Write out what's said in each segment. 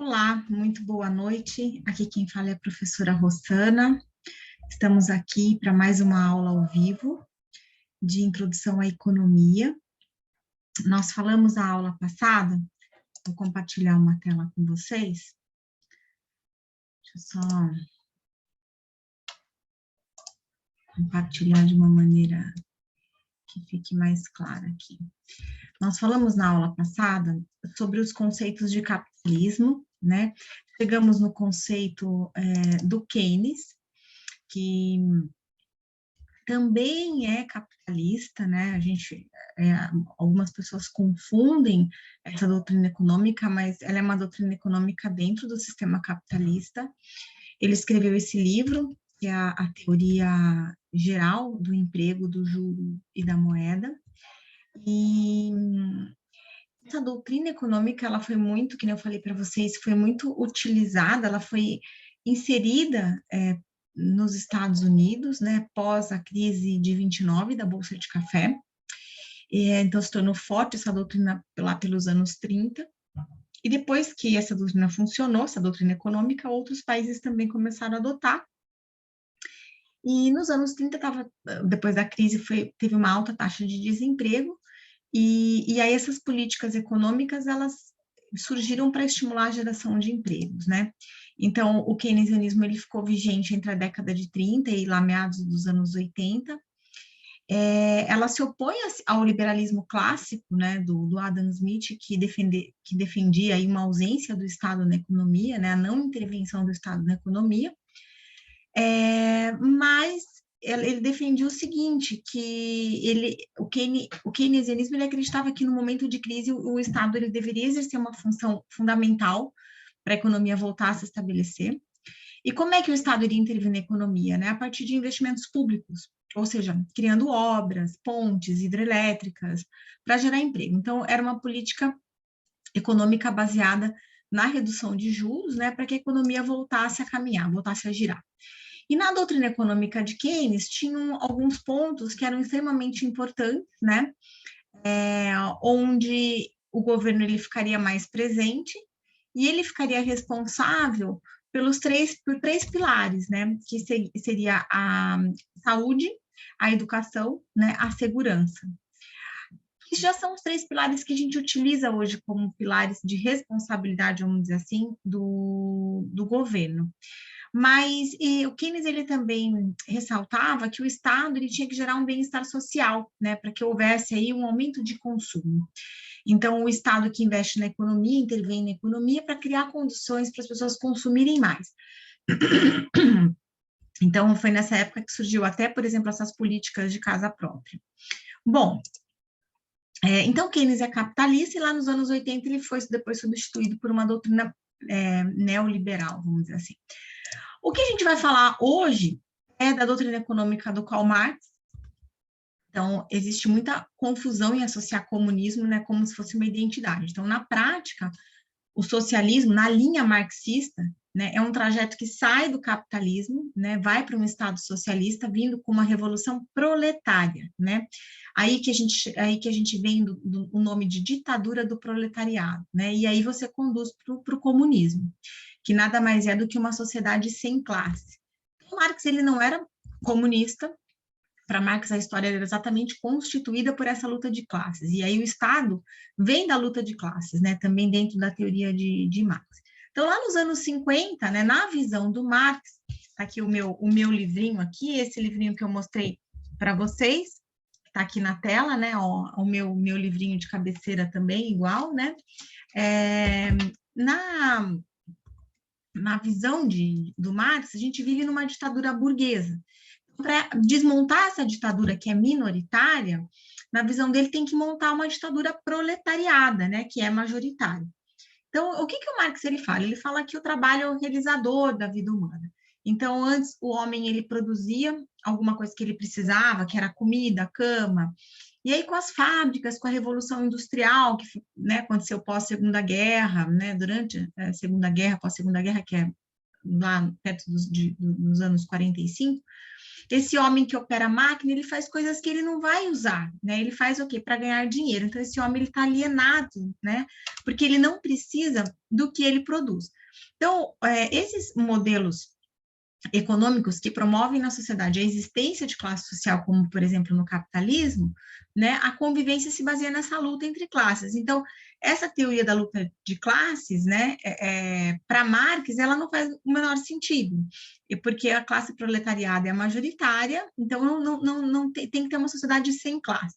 Olá, muito boa noite. Aqui quem fala é a professora Rossana. Estamos aqui para mais uma aula ao vivo de introdução à economia. Nós falamos na aula passada, vou compartilhar uma tela com vocês. Deixa eu só compartilhar de uma maneira que fique mais clara aqui. Nós falamos na aula passada sobre os conceitos de capitalismo, né? Chegamos no conceito do Keynes, que também é capitalista, né? Algumas pessoas confundem essa doutrina econômica, mas ela é uma doutrina econômica dentro do sistema capitalista. Ele escreveu esse livro, que é a teoria geral do emprego, do juro e da moeda. E essa doutrina econômica, ela foi muito, que eu falei para vocês, foi muito utilizada, ela foi inserida nos Estados Unidos, né, pós a crise de 29 da Bolsa de Café. Então, se tornou forte essa doutrina lá pelos anos 30. E depois que essa doutrina funcionou, essa doutrina econômica, outros países também começaram a adotar. E nos anos 30, depois da crise, teve uma alta taxa de desemprego, e aí essas políticas econômicas, elas surgiram para estimular a geração de empregos, né? Então, o keynesianismo, ele ficou vigente entre a década de 30 e lá meados dos anos 80. Ela se opõe ao liberalismo clássico, né, do Adam Smith, que defendia aí uma ausência do Estado na economia, né, a não intervenção do Estado na economia, mas ele defendia o seguinte, que o keynesianismo, ele acreditava que no momento de crise o Estado ele deveria exercer uma função fundamental para a economia voltar a se estabelecer. E como é que o Estado iria intervir na economia? Né? A partir de investimentos públicos, ou seja, criando obras, pontes, hidrelétricas, para gerar emprego. Então, era uma política econômica baseada na redução de juros, né, para que a economia voltasse a caminhar, voltasse a girar. E na doutrina econômica de Keynes, tinham alguns pontos que eram extremamente importantes, né, onde o governo ele ficaria mais presente e ele ficaria responsável por três pilares, né, que seria a saúde, a educação, né, a segurança. Que já são os três pilares que a gente utiliza hoje como pilares de responsabilidade, vamos dizer assim, do governo. Mas o Keynes, ele também ressaltava que o Estado ele tinha que gerar um bem-estar social, né, para que houvesse aí um aumento de consumo. Então, o Estado que investe na economia, intervém na economia para criar condições para as pessoas consumirem mais. Então, foi nessa época que surgiu até, por exemplo, essas políticas de casa própria. Bom, então, Keynes é capitalista e lá nos anos 80 ele foi depois substituído por uma doutrina neoliberal, vamos dizer assim. O que a gente vai falar hoje é da doutrina econômica do Karl Marx. Então, existe muita confusão em associar comunismo, né, como se fosse uma identidade. Então, na prática, o socialismo, na linha marxista, né, é um trajeto que sai do capitalismo, né, vai para um Estado socialista, vindo com uma revolução proletária, né? Aí que a gente vem do nome de ditadura do proletariado, né? E aí você conduz para o comunismo, que nada mais é do que uma sociedade sem classe. Então, Marx, ele não era comunista. Para Marx, a história era exatamente constituída por essa luta de classes. E aí o Estado vem da luta de classes, né? Também dentro da teoria de Marx. Então, lá nos anos 50, né, na visão do Marx, está aqui o meu livrinho aqui, esse livrinho que eu mostrei para vocês, está aqui na tela, né? O meu livrinho de cabeceira também, igual, né? Na visão do Marx, a gente vive numa ditadura burguesa. Para desmontar essa ditadura que é minoritária, na visão dele tem que montar uma ditadura proletariada, né, que é majoritária. Então, o que o Marx ele fala? Ele fala que o trabalho é o realizador da vida humana. Então, antes o homem ele produzia alguma coisa que ele precisava, que era comida, cama. E aí, com as fábricas, com a Revolução Industrial, que né, aconteceu pós-Segunda Guerra, né, durante a Segunda Guerra, pós-Segunda Guerra, que é lá perto dos anos 45, Esse homem que opera a máquina, ele faz coisas que ele não vai usar, né? Ele faz o quê? Para ganhar dinheiro. Então, esse homem, ele está alienado, né? Porque ele não precisa do que ele produz. Então, esses modelos econômicos que promovem na sociedade a existência de classe social, como, por exemplo, no capitalismo, né, a convivência se baseia nessa luta entre classes. Então, essa teoria da luta de classes, né, para Marx, ela não faz o menor sentido, e porque a classe proletariada é majoritária, então não tem que ter uma sociedade sem classe.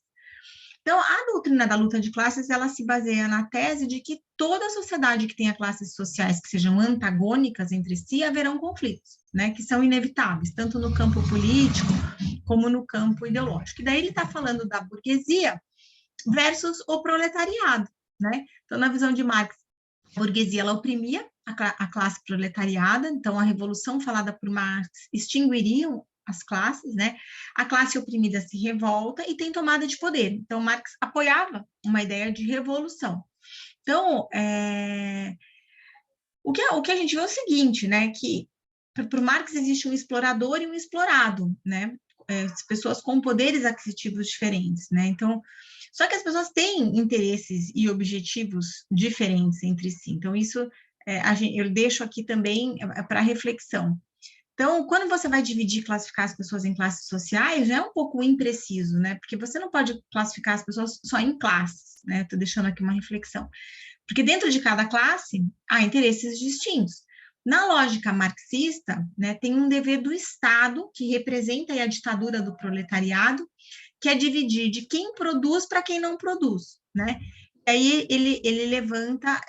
Então, a doutrina da luta de classes, ela se baseia na tese de que toda sociedade que tenha classes sociais que sejam antagônicas entre si, haverão conflitos, né, que são inevitáveis, tanto no campo político como no campo ideológico. E daí ele está falando da burguesia versus o proletariado, né? Então, na visão de Marx, a burguesia, ela oprimia a classe proletariada, então a revolução falada por Marx extinguiria as classes, né? A classe oprimida se revolta e tem tomada de poder. Então, Marx apoiava uma ideia de revolução. Então, o que a gente vê é o seguinte, né? Que para o Marx existe um explorador e um explorado, né? Pessoas com poderes aquisitivos diferentes, né? Então, só que as pessoas têm interesses e objetivos diferentes entre si. Então, isso eu deixo aqui também para reflexão. Então, quando você vai dividir, classificar as pessoas em classes sociais, já é um pouco impreciso, né? Porque você não pode classificar as pessoas só em classes, né? Estou deixando aqui uma reflexão. Porque dentro de cada classe há interesses distintos. Na lógica marxista, né, tem um dever do Estado, que representa a ditadura do proletariado, que é dividir de quem produz para quem não produz, né? E aí ele levanta,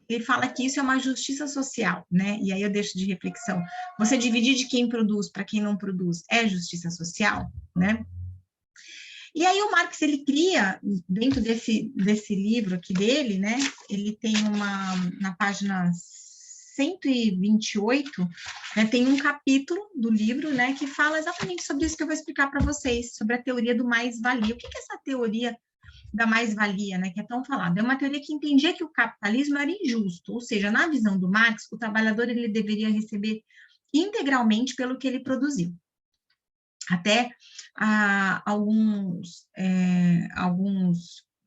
ele fala que isso é uma justiça social, né? E aí eu deixo de reflexão. Você dividir de quem produz para quem não produz é justiça social, né? E aí o Marx, ele cria, dentro desse livro aqui dele, né, ele tem na página 128, né, tem um capítulo do livro, né, que fala exatamente sobre isso que eu vou explicar para vocês, sobre a teoria do mais-valia. O que é essa teoria da mais-valia, né, que é tão falada? É uma teoria que entendia que o capitalismo era injusto, ou seja, na visão do Marx, o trabalhador ele deveria receber integralmente pelo que ele produziu. Até alguns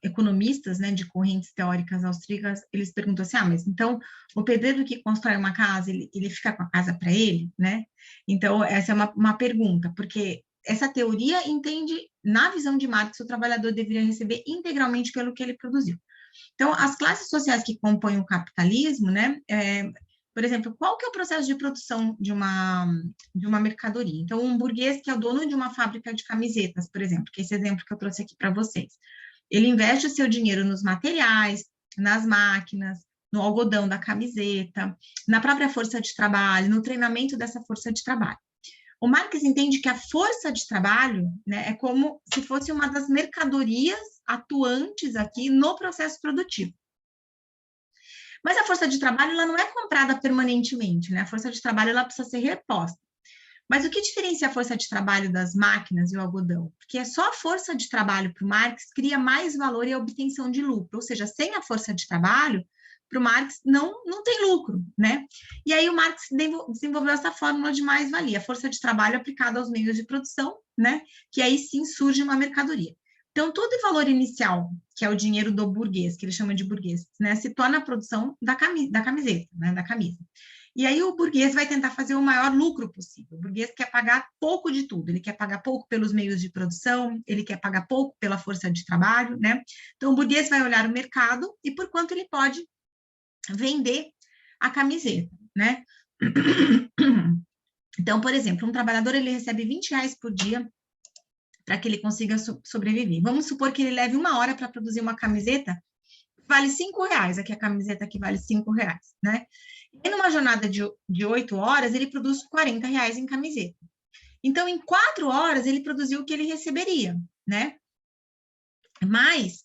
economistas, né, de correntes teóricas austríacas, eles perguntam assim, mas então o pedreiro que constrói uma casa, ele fica com a casa para ele, né? Então, essa é uma pergunta, porque essa teoria entende, na visão de Marx, o trabalhador deveria receber integralmente pelo que ele produziu. Então, as classes sociais que compõem o capitalismo, né, por exemplo, qual que é o processo de produção de uma mercadoria? Então, um burguês que é o dono de uma fábrica de camisetas, por exemplo, que é esse exemplo que eu trouxe aqui para vocês, ele investe o seu dinheiro nos materiais, nas máquinas, no algodão da camiseta, na própria força de trabalho, no treinamento dessa força de trabalho. O Marx entende que a força de trabalho, né, é como se fosse uma das mercadorias atuantes aqui no processo produtivo. Mas a força de trabalho, ela não é comprada permanentemente, né? A força de trabalho, ela precisa ser reposta. Mas o que diferencia a força de trabalho das máquinas e o algodão? Porque é só a força de trabalho para o Marx cria mais valor e a obtenção de lucro. Ou seja, sem a força de trabalho, para o Marx não tem lucro, né? E aí o Marx desenvolveu essa fórmula de mais-valia, a força de trabalho aplicada aos meios de produção, né? Que aí sim surge uma mercadoria. Então, todo o valor inicial, que é o dinheiro do burguês, que ele chama de burguês, né, se torna a produção da camiseta, né, da camisa. E aí o burguês vai tentar fazer o maior lucro possível. O burguês quer pagar pouco de tudo, ele quer pagar pouco pelos meios de produção, ele quer pagar pouco pela força de trabalho, né? Então, o burguês vai olhar o mercado e por quanto ele pode vender a camiseta, né? Então, por exemplo, um trabalhador, ele recebe R$20 por dia para que ele consiga sobreviver. Vamos supor que ele leve 1 hora para produzir uma camiseta, vale R$5, aqui a camiseta aqui vale R$5, né? E numa jornada de 8 horas, ele produz R$40 em camiseta. Então, em 4 horas, ele produziu o que ele receberia, né? Mas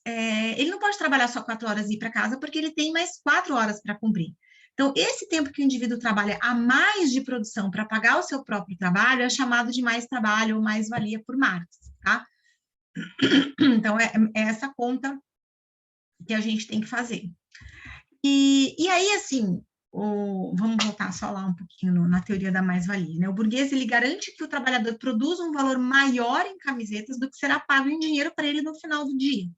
ele não pode trabalhar só 4 horas e ir para casa, porque ele tem mais 4 horas para cumprir. Então, esse tempo que o indivíduo trabalha a mais de produção para pagar o seu próprio trabalho é chamado de mais trabalho ou mais-valia por Marx, tá? Então, é essa conta que a gente tem que fazer. E aí, assim, vamos voltar só lá um pouquinho na teoria da mais-valia, né? O burguês, ele garante que o trabalhador produza um valor maior em camisetas do que será pago em dinheiro para ele no final do dia.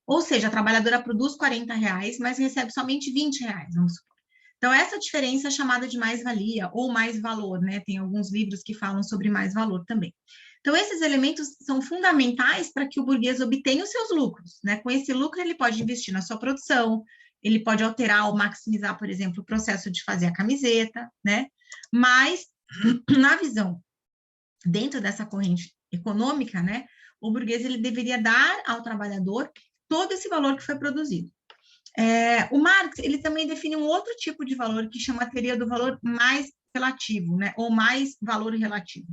Ou seja, a trabalhadora produz R$ 40, mas recebe somente R$ 20, vamos supor. Então, essa diferença é chamada de mais-valia ou mais-valor, né? Tem alguns livros que falam sobre mais-valor também. Então, esses elementos são fundamentais para que o burguês obtenha os seus lucros, né? Com esse lucro, ele pode investir na sua produção, ele pode alterar ou maximizar, por exemplo, o processo de fazer a camiseta, né? Mas, na visão, dentro dessa corrente econômica, né? O burguês, ele deveria dar ao trabalhador todo esse valor que foi produzido. O Marx, ele também define um outro tipo de valor que chama a teoria do valor mais relativo, né? Ou mais valor relativo.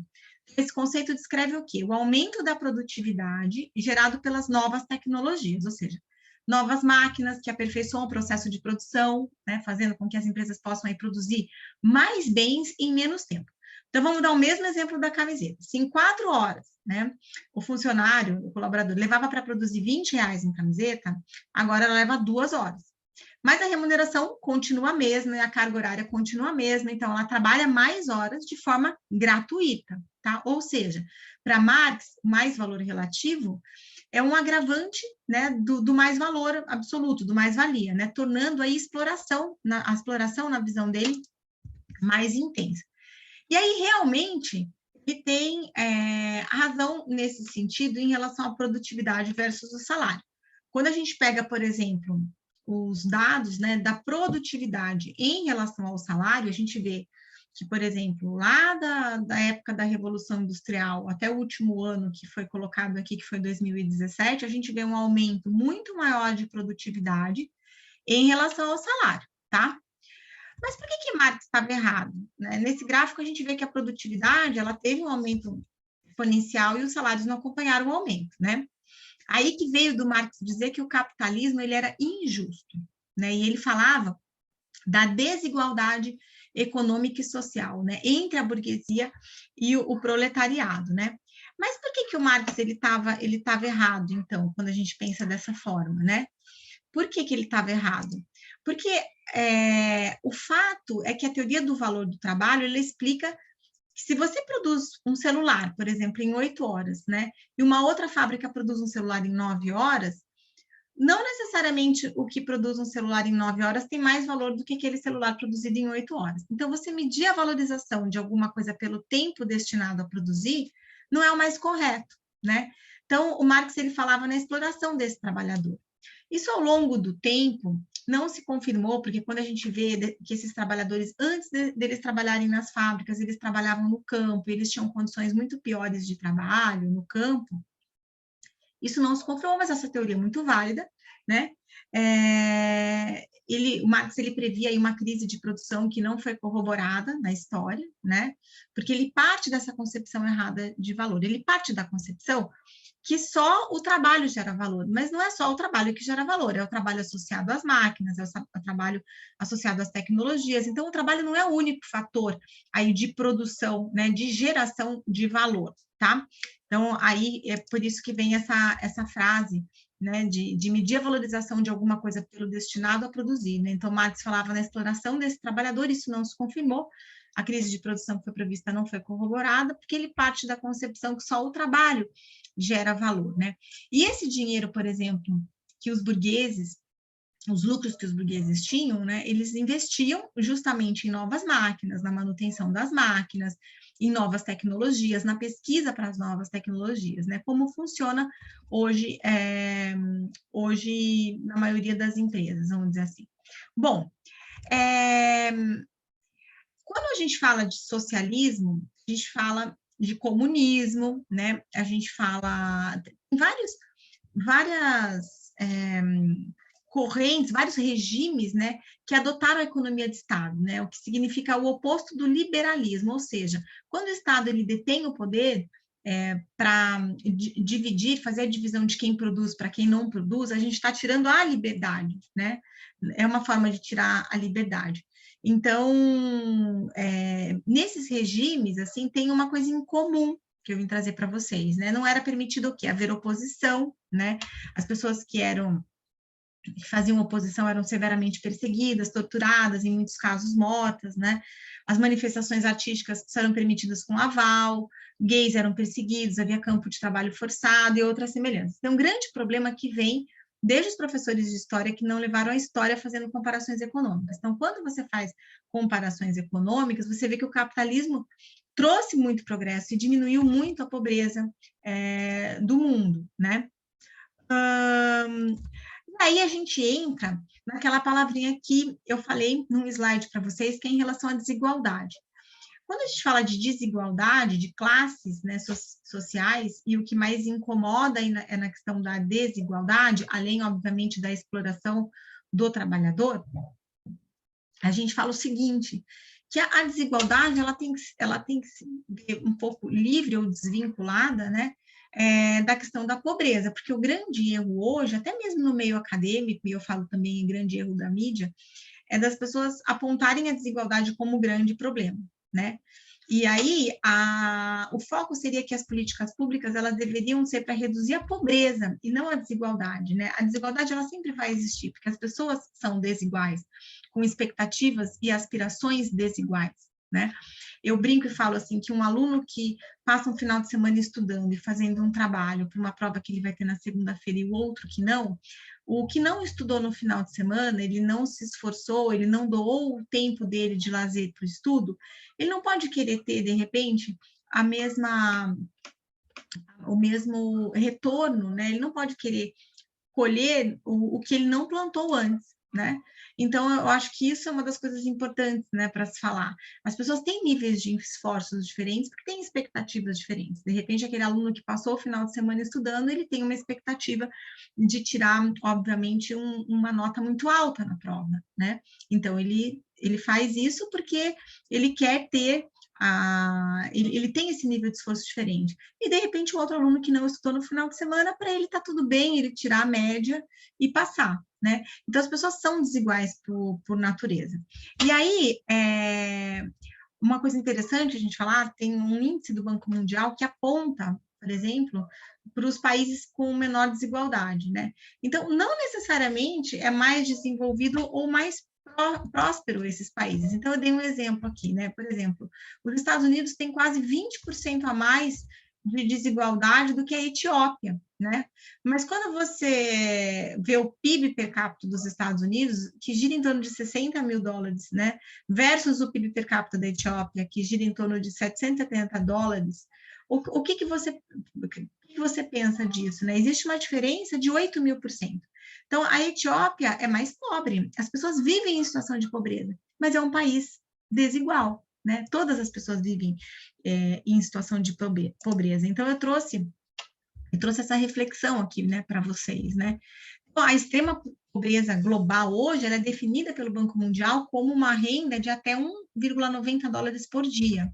Esse conceito descreve o quê? O aumento da produtividade gerado pelas novas tecnologias, ou seja, novas máquinas que aperfeiçoam o processo de produção, né? Fazendo com que as empresas possam aí produzir mais bens em menos tempo. Então, vamos dar o mesmo exemplo da camiseta. Se em 4 horas, né, o funcionário, o colaborador, levava para produzir R$ 20 em camiseta, agora ela leva 2 horas. Mas a remuneração continua a mesma, e a carga horária continua a mesma, então ela trabalha mais horas de forma gratuita, tá? Ou seja, para Marx, mais valor relativo é um agravante, né, do mais valor absoluto, do mais-valia, né, tornando a exploração na visão dele mais intensa. E aí, realmente, ele tem razão nesse sentido em relação à produtividade versus o salário. Quando a gente pega, por exemplo, os dados, né, da produtividade em relação ao salário, a gente vê que, por exemplo, lá da época da Revolução Industrial até o último ano que foi colocado aqui, que foi 2017, a gente vê um aumento muito maior de produtividade em relação ao salário, tá? Mas por que Marx estava errado, né? Nesse gráfico, a gente vê que a produtividade ela teve um aumento exponencial e os salários não acompanharam o aumento, né? Aí que veio do Marx dizer que o capitalismo ele era injusto, né? E ele falava da desigualdade econômica e social, né? Entre a burguesia e o proletariado, né? Mas por que o Marx ele estava errado, então, quando a gente pensa dessa forma, né? Por que ele estava errado? Porque o fato é que a teoria do valor do trabalho, ele explica que se você produz um celular, por exemplo, em 8 horas, né, e uma outra fábrica produz um celular em 9 horas, não necessariamente o que produz um celular em 9 horas tem mais valor do que aquele celular produzido em 8 horas. Então, você medir a valorização de alguma coisa pelo tempo destinado a produzir não é o mais correto, né? Então, o Marx, ele falava na exploração desse trabalhador. Isso, ao longo do tempo, não se confirmou, porque quando a gente vê que esses trabalhadores, antes deles trabalharem nas fábricas, eles trabalhavam no campo, eles tinham condições muito piores de trabalho no campo, isso não se confirmou, mas essa teoria é muito válida, né? O Marx ele previa aí uma crise de produção que não foi corroborada na história, né? Porque ele parte dessa concepção errada de valor, ele parte da concepção que só o trabalho gera valor, mas não é só o trabalho que gera valor, é o trabalho associado às máquinas, é o trabalho associado às tecnologias. Então, o trabalho não é o único fator aí de produção, né, de geração de valor, tá? Então, aí é por isso que vem essa frase, né, de medir a valorização de alguma coisa pelo destinado a produzir, né? Então, Marx falava na exploração desse trabalhador, isso não se confirmou, a crise de produção que foi prevista não foi corroborada, porque ele parte da concepção que só o trabalho gera valor, né? E esse dinheiro, por exemplo, que os burgueses, os lucros que os burgueses tinham, né, eles investiam justamente em novas máquinas, na manutenção das máquinas, em novas tecnologias, na pesquisa para as novas tecnologias, né? Como funciona hoje, hoje na maioria das empresas, vamos dizer assim. Bom, quando a gente fala de socialismo, a gente fala de comunismo, né? A gente fala em várias correntes, vários regimes, né, que adotaram a economia de Estado, né, o que significa o oposto do liberalismo, ou seja, quando o Estado ele detém o poder para dividir, fazer a divisão de quem produz para quem não produz, a gente está tirando a liberdade, né? É uma forma de tirar a liberdade. Então, nesses regimes, assim, tem uma coisa em comum que eu vim trazer para vocês, né? Não era permitido o quê? Haver oposição, né? As pessoas que eram que faziam oposição eram severamente perseguidas, torturadas, em muitos casos mortas, né? As manifestações artísticas eram permitidas com aval, gays eram perseguidos, havia campo de trabalho forçado e outras semelhanças. Então, um grande problema que vem desde os professores de história que não levaram a história fazendo comparações econômicas. Então, quando você faz comparações econômicas, você vê que o capitalismo trouxe muito progresso e diminuiu muito a pobreza do mundo, né? E aí a gente entra naquela palavrinha que eu falei num slide para vocês, que é em relação à desigualdade. Quando a gente fala de desigualdade, de classes, né, sociais, e o que mais incomoda é na questão da desigualdade, além, obviamente, da exploração do trabalhador, a gente fala o seguinte, que a desigualdade ela tem que ser um pouco livre ou desvinculada, né, da questão da pobreza, porque o grande erro hoje, até mesmo no meio acadêmico, e eu falo também em grande erro da mídia, é das pessoas apontarem a desigualdade como grande problema, né? E aí, o foco seria que as políticas públicas, elas deveriam ser para reduzir a pobreza e não a desigualdade, né? A desigualdade, ela sempre vai existir, porque as pessoas são desiguais, com expectativas e aspirações desiguais, né? Eu brinco e falo assim, que um aluno que passa um final de semana estudando e fazendo um trabalho para uma prova que ele vai ter na segunda-feira e o outro que não, o que não estudou no final de semana, ele não se esforçou, ele não doou o tempo dele de lazer para o estudo, ele não pode querer ter, de repente, o mesmo retorno, né? Ele não pode querer colher o que ele não plantou antes, né? Então, eu acho que isso é uma das coisas importantes, né, para se falar. As pessoas têm níveis de esforços diferentes, porque têm expectativas diferentes. De repente, aquele aluno que passou o final de semana estudando, ele tem uma expectativa de tirar, obviamente, uma nota muito alta na prova, né? Então, ele faz isso porque ele quer ter ele tem esse nível de esforço diferente. E, de repente, o outro aluno que não estudou no final de semana, para ele está tudo bem, ele tirar a média e passar, né? Então, as pessoas são desiguais por natureza. E aí, uma coisa interessante a gente falar, tem um índice do Banco Mundial que aponta, por exemplo, para os países com menor desigualdade, né? Então, não necessariamente é mais desenvolvido ou mais próspero esses países. Então, eu dei um exemplo aqui, né? Por exemplo, os Estados Unidos têm quase 20% a mais de desigualdade do que a Etiópia, né? Mas quando você vê o PIB per capita dos Estados Unidos, que gira em torno de 60 mil dólares, né? Versus o PIB per capita da Etiópia, que gira em torno de 770 dólares, o que você pensa disso, né? Existe uma diferença de 8.000%. Então, a Etiópia é mais pobre, as pessoas vivem em situação de pobreza, mas é um país desigual, né? Todas as pessoas vivem em situação de pobreza. Então, eu trouxe essa reflexão aqui, né, para vocês, né? Então, a extrema pobreza global hoje, ela é definida pelo Banco Mundial como uma renda de até 1,90 dólares por dia.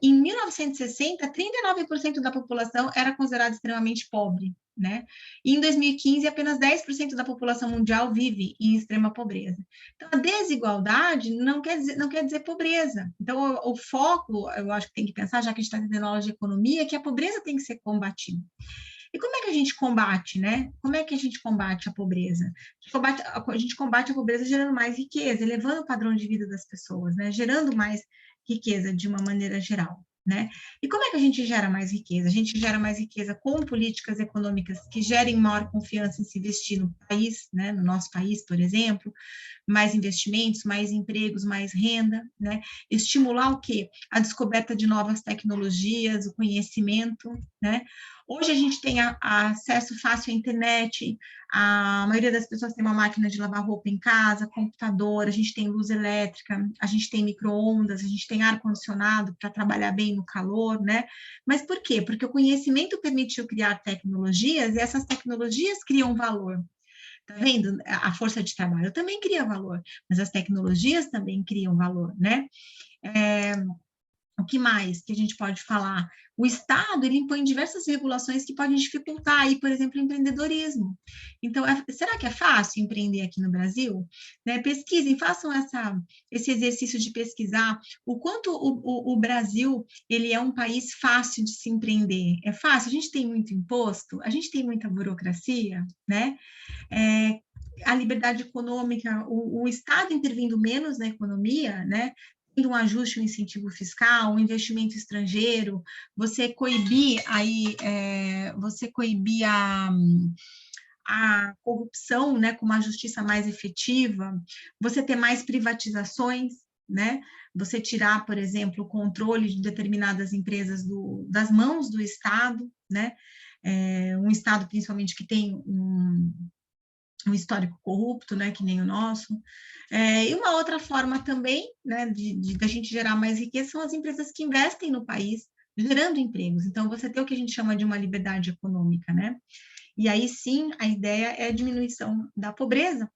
Em 1960, 39% da população era considerada extremamente pobre, né? E em 2015, apenas 10% da população mundial vive em extrema pobreza. Então, a desigualdade não quer dizer pobreza. Então, o foco, eu acho que tem que pensar, já que a gente está tendo aula de economia, que a pobreza tem que ser combatida. E como é que a gente combate, né? Como é que a gente combate a pobreza? A gente combate a pobreza gerando mais riqueza, elevando o padrão de vida das pessoas, né? Gerando mais riqueza de uma maneira geral, né? E como é que a gente gera mais riqueza? A gente gera mais riqueza com políticas econômicas que gerem maior confiança em se investir no país, né? No nosso país, por exemplo, mais investimentos, mais empregos, mais renda, né? Estimular o quê? A descoberta de novas tecnologias, o conhecimento, né? Hoje a gente tem acesso fácil à internet, a maioria das pessoas tem uma máquina de lavar roupa em casa, computador, a gente tem luz elétrica, a gente tem micro-ondas, a gente tem ar-condicionado para trabalhar bem no calor, né? Mas por quê? Porque o conhecimento permitiu criar tecnologias e essas tecnologias criam valor. Tá vendo? A força de trabalho também cria valor, mas as tecnologias também criam valor, né? O que mais que a gente pode falar? O Estado, ele impõe diversas regulações que podem dificultar aí, por exemplo, o empreendedorismo. Então, será que é fácil empreender aqui no Brasil? Né? Pesquisem, façam esse exercício de pesquisar o quanto o Brasil, ele é um país fácil de se empreender. É fácil? A gente tem muito imposto? A gente tem muita burocracia, né? A liberdade econômica, o Estado intervindo menos na economia, né? Um ajuste, um incentivo fiscal, um investimento estrangeiro, você coibir aí, você coibir a corrupção, né, com uma justiça mais efetiva, você ter mais privatizações, né, você tirar, por exemplo, o controle de determinadas empresas das mãos do Estado, né, um Estado principalmente que tem um histórico corrupto, né, que nem o nosso. E uma outra forma também, né, da gente gerar mais riqueza são as empresas que investem no país, gerando empregos. Então, você tem o que a gente chama de uma liberdade econômica, né? E aí sim, a ideia é a diminuição da pobreza.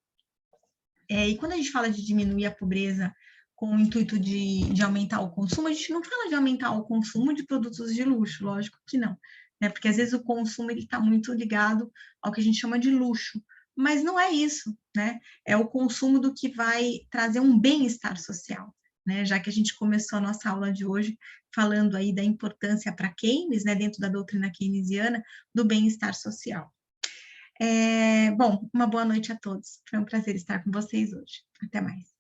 E quando a gente fala de diminuir a pobreza com o intuito de aumentar o consumo, a gente não fala de aumentar o consumo de produtos de luxo, lógico que não, né? Porque às vezes o consumo ele está muito ligado ao que a gente chama de luxo, mas não é isso, né? É o consumo do que vai trazer um bem-estar social, né? Já que a gente começou a nossa aula de hoje falando aí da importância para Keynes, né, dentro da doutrina keynesiana, do bem-estar social. Bom, uma boa noite a todos. Foi um prazer estar com vocês hoje. Até mais.